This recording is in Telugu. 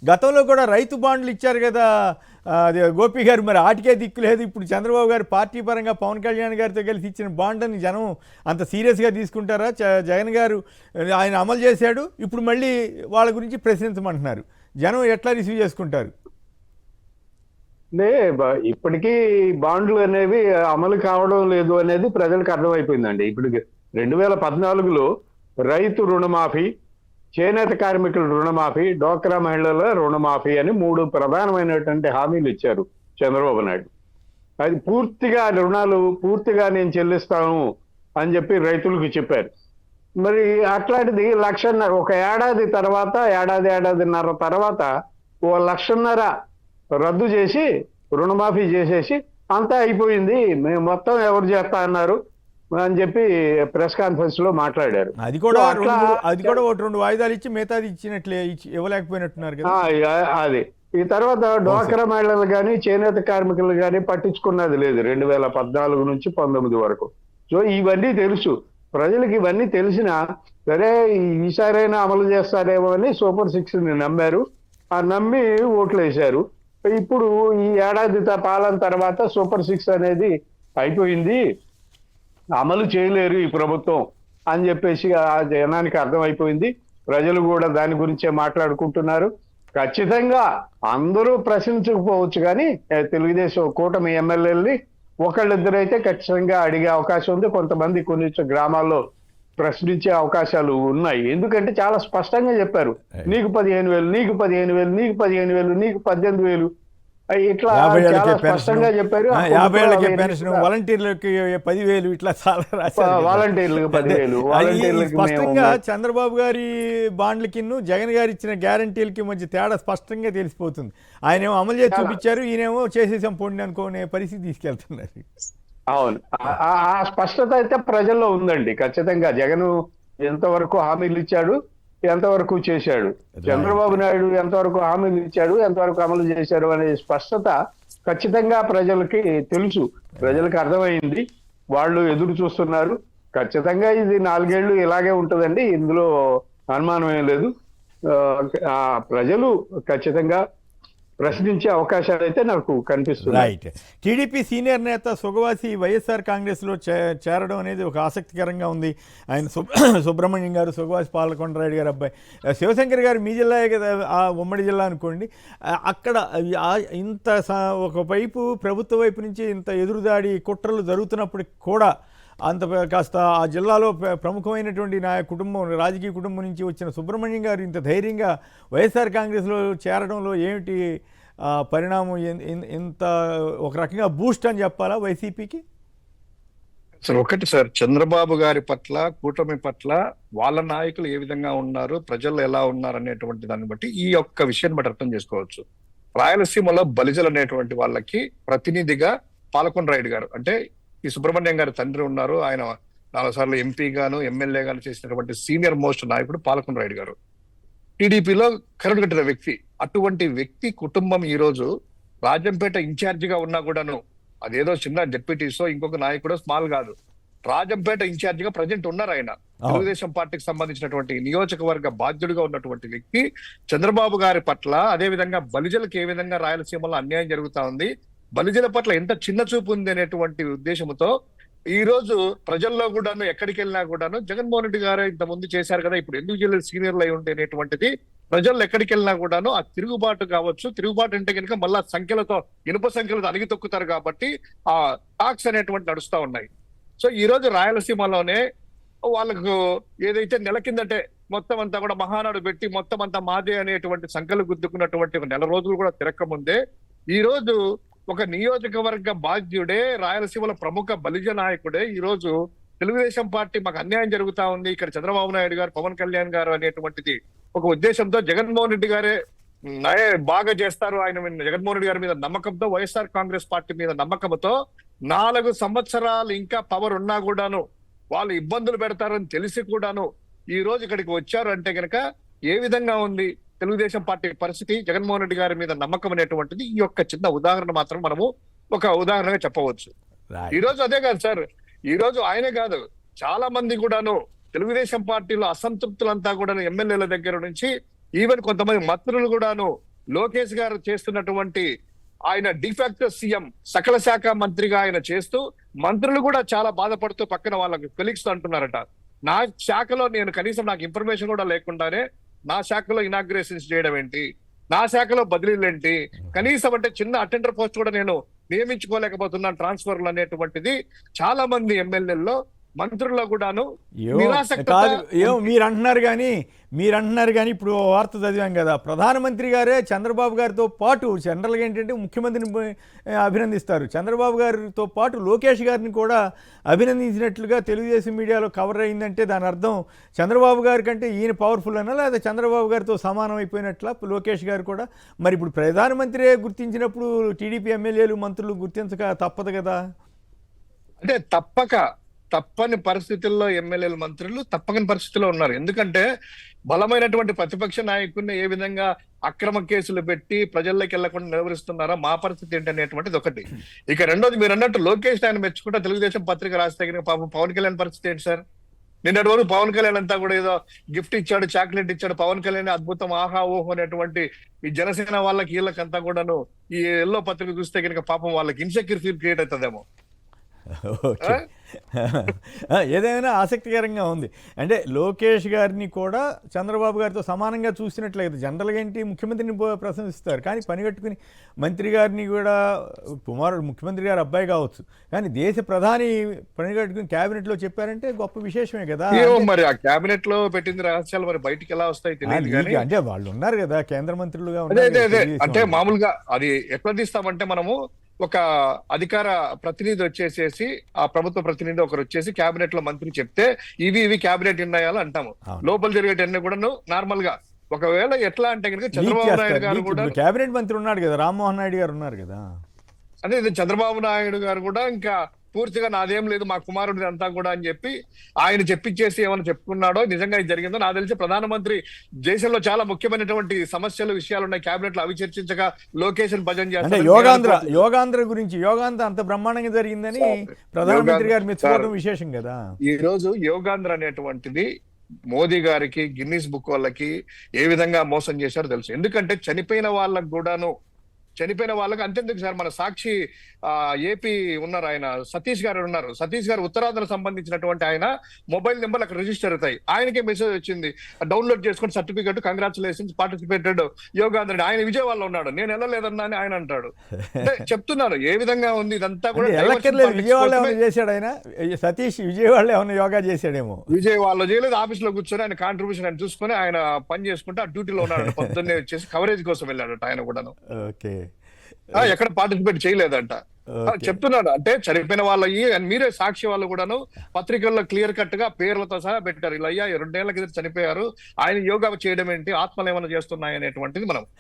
గతంలో కూడా రైతు బాండ్లు ఇచ్చారు కదా అది గోపి గారు, మరి ఆటికే దిక్కు లేదు. ఇప్పుడు చంద్రబాబు గారు పార్టీ పరంగా పవన్ కళ్యాణ్ గారితో కలిసి ఇచ్చిన బాండ్ని జనం అంత సీరియస్గా తీసుకుంటారా? జగన్ గారు ఆయన అమలు చేశాడు, ఇప్పుడు మళ్ళీ వాళ్ళ గురించి ప్రశ్నించమంటున్నారు. జనం ఎట్లా రిసీవ్ చేసుకుంటారు? ఇప్పటికీ బాండ్లు అనేవి అమలు కావడం లేదు అనేది ప్రజలకు అర్థమైపోయిందండి. ఇప్పుడు 2014లో రైతు రుణమాఫీ, చేనేత కార్మికుల రుణమాఫీ, డోక్రా మహిళల రుణమాఫీ అని 3 ప్రధానమైనటువంటి హామీలు ఇచ్చారు చంద్రబాబు నాయుడు. అది పూర్తిగా రుణాలు పూర్తిగా నేను చెల్లిస్తాను అని చెప్పి రైతులకు చెప్పారు. మరి అట్లాంటిది 1,50,000 ఒక ఏడాది తర్వాత, ఏడాదిన్నర తర్వాత 1,50,000 రద్దు చేసి రుణమాఫీ చేసేసి అంతా అయిపోయింది, మేము మొత్తం ఎవరు చేస్తా అన్నారు అని చెప్పి ప్రెస్ కాన్ఫరెన్స్ లో మాట్లాడారు. అది కూడా ఒకటి 2 వాయిదాలు ఇచ్చి మిగతాది ఇచ్చినట్లే ఇవ్వలేకపోయినట్టున్నారు కదా. అది ఈ తర్వాత డ్వాక్రా మహిళలు కానీ చేనేత కార్మికులు కానీ పట్టించుకున్నది లేదు 2014 నుంచి 19 వరకు. సో ఇవన్నీ తెలుసు ప్రజలకు. ఇవన్నీ తెలిసినా సరే ఈసారైనా అమలు చేస్తారేమో అని సూపర్ 6 ని నమ్మారు. ఆ నమ్మి ఓట్లు వేశారు. ఇప్పుడు ఈ ఏడాది పాలన తర్వాత సూపర్ 6 అనేది అయిపోయింది, అమలు చేయలేరు ఈ ప్రభుత్వం అని చెప్పేసి ఆ జనానికి అర్థమైపోయింది. ప్రజలు కూడా దాని గురించే మాట్లాడుకుంటున్నారు. ఖచ్చితంగా అందరూ ప్రశ్నించకపోవచ్చు కానీ తెలుగుదేశం కూటమి ఎమ్మెల్యేలని ఒకళ్ళిద్దరైతే ఖచ్చితంగా అడిగే అవకాశం ఉంది. కొంతమంది కొన్ని గ్రామాల్లో ప్రశ్నించే అవకాశాలు ఉన్నాయి. ఎందుకంటే చాలా స్పష్టంగా చెప్పారు, నీకు 15,000, నీకు 15,000, నీకు 15,000, నీకు 18,000 ఇట్లా చాలా స్పష్టంగా చెప్పారు. 50 ఏళ్ళకి పెన్షన్, వాలంటీర్లకి 10,000 ఇట్లా చాలా రాశారు. వాలంటీర్లకు 10,000. స్పష్టంగా చంద్రబాబు గారి బాండ్లకి జగన్ గారు ఇచ్చిన గ్యారంటీలకి మధ్య తేడా స్పష్టంగా తెలిసిపోతుంది. ఆయనేమో అమలు చేసి చూపించారు, ఈయనేమో చేసేసాం పొండి అనుకునే పరిస్థితి తీసుకెళ్తున్నారు. అవును, ఆ స్పష్టత అయితే ప్రజల్లో ఉందండి. ఖచ్చితంగా జగన్ ఎంతవరకు హామీలు ఇచ్చాడు, ఎంతవరకు చేశాడు, చంద్రబాబు నాయుడు ఎంతవరకు హామీలు ఇచ్చాడు, ఎంతవరకు అమలు చేశాడు అనే స్పష్టత ఖచ్చితంగా ప్రజలకి తెలుసు. ప్రజలకు అర్థమైంది, వాళ్ళు ఎదురు చూస్తున్నారు. ఖచ్చితంగా ఇది 4 ఏళ్ళు ఇలాగే ఉంటుందండి, ఇందులో అనుమానం ఏం లేదు. ప్రజలు ఖచ్చితంగా ప్రశ్నించే అవకాశాలు అయితే నాకు కనిపిస్తుంది. రైట్. టీడీపీ సీనియర్ నేత సుగవాసి వైఎస్ఆర్ కాంగ్రెస్లో చేరడం అనేది ఒక ఆసక్తికరంగా ఉంది. ఆయన సుబ్రహ్మణ్యం గారు, సుగవాసి పాలకొండరాయుడు గారు అబ్బాయి. శివశంకర్ గారు మీ జిల్లాయే కదా, ఆ ఉమ్మడి జిల్లా అనుకోండి. అక్కడ ఇంత ఒకవైపు ప్రభుత్వ వైపు నుంచి ఇంత ఎదురుదాడి కుట్రలు జరుగుతున్నప్పటికి కూడా అంత కాస్త ఆ జిల్లాలో ప్రముఖమైనటువంటి నా కుటుంబం, రాజకీయ కుటుంబం నుంచి వచ్చిన సుబ్రహ్మణ్యం గారు ఇంత ధైర్యంగా వైఎస్ఆర్ కాంగ్రెస్లో చేరడంలో ఏమిటి పరిణామం? ఇంత ఒక రకంగా బూస్ట్ అని చెప్పాలా వైసీపీకి? సార్ ఒకటి సార్, చంద్రబాబు గారి పట్ల, కూటమి పట్ల వాళ్ళ నాయకులు ఏ విధంగా ఉన్నారు, ప్రజలు ఎలా ఉన్నారు అనేటువంటి దాన్ని బట్టి ఈ యొక్క విషయాన్ని బట్టి అర్థం చేసుకోవచ్చు. రాయలసీమలో బలిజలు అనేటువంటి వాళ్ళకి ప్రతినిధిగా పాలకొండరాయుడు గారు, అంటే ఈ సుబ్రహ్మణ్యం గారి తండ్రి ఉన్నారు. ఆయన 4 సార్లు ఎంపీ గాను, ఎమ్మెల్యే గాను చేసినటువంటి సీనియర్ మోస్ట్ నాయకుడు పాలకొండరాయుడు గారు. టీడీపీలో కరడు కట్టిన వ్యక్తి. అటువంటి వ్యక్తి కుటుంబం ఈ రోజు రాజంపేట ఇన్ఛార్జిగా ఉన్నా కూడాను, అదేదో చిన్న డెప్యూటీసో ఇంకొక నాయకుడో స్మాల్ కాదు, రాజంపేట ఇన్ఛార్జిగా ప్రజెంట్ ఉన్నారు. ఆయన తెలుగుదేశం పార్టీకి సంబంధించినటువంటి నియోజకవర్గ బాధ్యుడిగా ఉన్నటువంటి వ్యక్తి. చంద్రబాబు గారి పట్ల, అదే విధంగా బలిజలకు ఏ విధంగా రాయలసీమలో అన్యాయం జరుగుతా ఉంది, బలిజల పట్ల ఎంత చిన్న చూపు ఉంది అనేటువంటి ఉద్దేశంతో ఈ రోజు ప్రజల్లో కూడాను, ఎక్కడికి వెళ్ళినా కూడాను జగన్మోహన్ రెడ్డి గారు ఇంత ముందు చేశారు కదా, ఇప్పుడు ఎందుకు చేయలేదు, సీనియర్లు అయి ఉంటే అనేటువంటిది ప్రజల్లో ఎక్కడికి వెళ్ళినా కూడాను ఆ తిరుగుబాటు కావచ్చు. తిరుగుబాటు అంటే కనుక మళ్ళా సంఖ్యలతో, ఇనుప సంఖ్యలతో అణిగి తొక్కుతారు కాబట్టి ఆ టాక్స్ అనేటువంటి నడుస్తా ఉన్నాయి. సో ఈ రోజు రాయలసీమలోనే వాళ్ళకు ఏదైతే నెల కిందటే మొత్తం అంతా కూడా మహానాడు పెట్టి మొత్తం అంతా మాదే అనేటువంటి సంఖ్యలు గుద్దుకున్నటువంటి 1 నెల రోజులు కూడా తిరక్కముందే ఈ రోజు ఒక నియోజకవర్గ బాధ్యుడే, రాయలసీమలో ప్రముఖ బలిజ నాయకుడే ఈ రోజు తెలుగుదేశం పార్టీ మాకు అన్యాయం జరుగుతా ఉంది, ఇక్కడ చంద్రబాబు నాయుడు గారు, పవన్ కళ్యాణ్ గారు అనేటువంటిది ఒక ఉద్దేశంతో జగన్మోహన్ రెడ్డి గారే బాగా చేస్తారు, ఆయన జగన్మోహన్ రెడ్డి గారి మీద నమ్మకంతో, వైఎస్ఆర్ కాంగ్రెస్ పార్టీ మీద నమ్మకంతో 4 సంవత్సరాలు ఇంకా పవర్ ఉన్నా కూడాను వాళ్ళు ఇబ్బందులు పెడతారని తెలిసి కూడాను ఈ రోజు ఇక్కడికి వచ్చారు అంటే కనుక ఏ విధంగా ఉంది తెలుగుదేశం పార్టీ పరిస్థితి, జగన్మోహన్ రెడ్డి గారి మీద నమ్మకం అనేటువంటిది ఈ యొక్క చిన్న ఉదాహరణ మాత్రం మనము ఒక ఉదాహరణగా చెప్పవచ్చు. ఈ రోజు అదే కాదు సార్, ఈ రోజు ఆయనే కాదు, చాలా మంది కూడాను తెలుగుదేశం పార్టీలో అసంతృప్తులంతా కూడా ఎమ్మెల్యేల దగ్గర నుంచి ఈవెన్ కొంతమంది మంత్రులు కూడాను లోకేష్ గారు చేస్తున్నటువంటి ఆయన డిఫాక్టో సీఎం సకల శాఖ మంత్రిగా ఆయన చేస్తూ మంత్రులు కూడా చాలా బాధపడుతూ పక్కన వాళ్ళకి కొలీగ్స్ అంటున్నారట, నా శాఖలో నేను కనీసం నాకు ఇన్ఫర్మేషన్ కూడా లేకుండానే నా శాఖలో ఇనాగ్రేషన్స్ చేయడం ఏంటి, నా శాఖలో బదిలీలు ఏంటి, కనీసం అంటే చిన్న అటెండర్ పోస్ట్ కూడా నేను నియమించుకోలేకపోతున్నాను ట్రాన్స్ఫర్లు అనేటువంటిది చాలా మంది ఎమ్మెల్యేల్లో మంత్రుల్లో కూడాను కాదు. మీరు అంటున్నారు కానీ ఇప్పుడు ఓ వార్త చదివాం కదా, ప్రధానమంత్రి గారే చంద్రబాబు గారితో పాటు జనరల్గా ఏంటంటే ముఖ్యమంత్రిని అభినందిస్తారు, చంద్రబాబు గారితో పాటు లోకేష్ గారిని కూడా అభినందించినట్లుగా తెలుగుదేశం మీడియాలో కవర్ అయిందంటే దాని అర్థం చంద్రబాబు గారి కంటే ఈయన పవర్ఫుల్ అన్నా, లేదా చంద్రబాబు గారితో సమానం అయిపోయినట్ల లోకేష్ గారు కూడా. మరి ఇప్పుడు ప్రధానమంత్రి గుర్తించినప్పుడు టీడీపీ ఎమ్మెల్యేలు మంత్రులు గుర్తించక తప్పదు కదా. అంటే తప్పని పరిస్థితుల్లో ఎమ్మెల్యేలు మంత్రులు తప్పని పరిస్థితుల్లో ఉన్నారు. ఎందుకంటే బలమైనటువంటి ప్రతిపక్ష నాయకుడిని ఏ విధంగా అక్రమ కేసులు పెట్టి ప్రజల్లోకి వెళ్లకుండా నిలవరిస్తున్నారో మా పరిస్థితి ఏంటనేటువంటిది ఒకటి. ఇక రెండోది మీరు అన్నట్టు లోకేష్ ఆయన మెచ్చుకుంటే తెలుగుదేశం పత్రిక రాస్తే పాపం పవన్ కళ్యాణ్ పరిస్థితి ఏంటి సార్? నిన్నటి వరకు పవన్ కళ్యాణ్ అంతా కూడా ఏదో గిఫ్ట్ ఇచ్చాడు, చాక్లెట్ ఇచ్చాడు, పవన్ కళ్యాణ్ అద్భుతం, ఆహా ఓహో అనేటువంటి ఈ జనసేన వాళ్ళకి వీళ్ళకంతా కూడాను ఈ ఎల్లో పత్రిక చూస్తే కనుక పాపం వాళ్ళకి ఇన్సెక్యూర్ ఫీల్ క్రియేట్ అవుతుందేమో. ఓకే, ఏదైనా ఆసక్తికరంగా ఉంది. అంటే లోకేష్ గారిని కూడా చంద్రబాబు గారితో సమానంగా చూసినట్లయితే జనరల్గా ఏంటి ముఖ్యమంత్రిని ప్రశంసిస్తారు, కానీ పనిగట్టుకుని మంత్రి గారిని కూడా ముఖ్యమంత్రి గారు అబ్బాయి కావచ్చు కానీ దేశ ప్రధాని పనిగట్టుకుని క్యాబినెట్లో చెప్పారంటే గొప్ప విశేషమే కదా. మరి ఆ క్యాబినెట్ లో పెట్టింది రహస్యాలు మరి బయటికి ఎలా వస్తాయి తెలియదు కానీ అంటే వాళ్ళు ఉన్నారు కదా కేంద్ర మంత్రులుగా. అంటే మామూలుగా అది ఎట్లా తీస్తామంటే మనము ఒక అధికార ప్రతినిధి వచ్చేసేసి ఆ ప్రభుత్వ ప్రతినిధి ఒకరు వచ్చేసి క్యాబినెట్ లో మంత్రి చెప్తే ఇవి క్యాబినెట్ నిర్ణయాలు అంటాము, లోపల జరిగేటన్ని కూడా నార్మల్ గా. ఒకవేళ ఎట్లా అంటే కనుక చంద్రబాబు నాయుడు గారు కూడా క్యాబినెట్ మంత్రి ఉన్నాడు కదా, రామ్మోహన్ నాయుడు గారు ఉన్నారు కదా, అదే చంద్రబాబు నాయుడు గారు కూడా ఇంకా పూర్తిగా నాదేం లేదు మా కుమారుడి అంతా కూడా అని చెప్పి ఆయన చెప్పించేసి ఏమైనా చెప్పుకున్నాడో నిజంగా ఇది జరిగిందో నాకు తెలిసి ప్రధానమంత్రి దేశంలో చాలా ముఖ్యమైనటువంటి సమస్యలు విషయాలు ఉన్నాయి క్యాబినెట్ లో అవి చర్చించగా లొకేషన్ భజన చేస్తారు. యోగాంధ్ర అంత బ్రహ్మాండంగా జరిగిందని ప్రధానమంత్రి గారు మెచ్చుకోవడం విశేషం కదా. ఈ రోజు యోగాంధ్ర అనేటువంటిది మోదీ గారికి గిన్నీస్ బుక్ వాళ్ళకి ఏ విధంగా మోసం చేశారో తెలుసు. ఎందుకంటే చనిపోయిన వాళ్ళకి అంతెందుకు సార్, మన సాక్షి ఏపీ ఉన్నారు, ఆయన సతీష్ గారు ఉన్నారు, సతీష్ గారు ఉత్తరాంధ్ర సంబంధించినటువంటి ఆయన మొబైల్ నెంబర్ అక్కడ రిజిస్టర్ అవుతాయి, ఆయనకే మెసేజ్ వచ్చింది డౌన్లోడ్ చేసుకుని సర్టిఫికేట్ కంగ్రాచులేషన్స్ పార్టిసిపేటెడ్ యోగాంధ్ర, ఆయన విజయవాడలో ఉన్నాడు, నేను వెళ్ళలేదన్నా అని ఆయన అంటాడు. అంటే చెప్తున్నాను ఏ విధంగా ఉంది ఇదంతా కూడా. విజయవాడలో చేశాడు ఆయన, సతీష్ విజయవాడలో ఏమైనా యోగా చేశాడేమో, విజయవాడలో చేయలేదు, ఆఫీస్ లో కూర్చొని ఆయన కాంట్రిబ్యూషన్ ఆయన చూసుకుని ఆయన పని చేసుకుంటే ఆ డ్యూటీలో ఉన్నాడు, పొద్దున్నే వచ్చేసి కవరేజ్ కోసం వెళ్ళాడట ఆయన కూడాను. ఓకే, ఎక్కడ పార్టిసిపేట్ చేయలేదంట. చెప్తున్నాడు అంటే చనిపోయిన వాళ్ళవి మీరే సాక్షి వాళ్ళు కూడాను పత్రికల్లో క్లియర్ కట్ గా పేర్లతో సహా పెట్టారు, ఇలా 2 ఏళ్ల కింద చనిపోయారు, ఆయన యోగా చేయడం ఏంటి, ఆత్మలు ఏమైనా చేస్తున్నాయి అనేటువంటిది మనం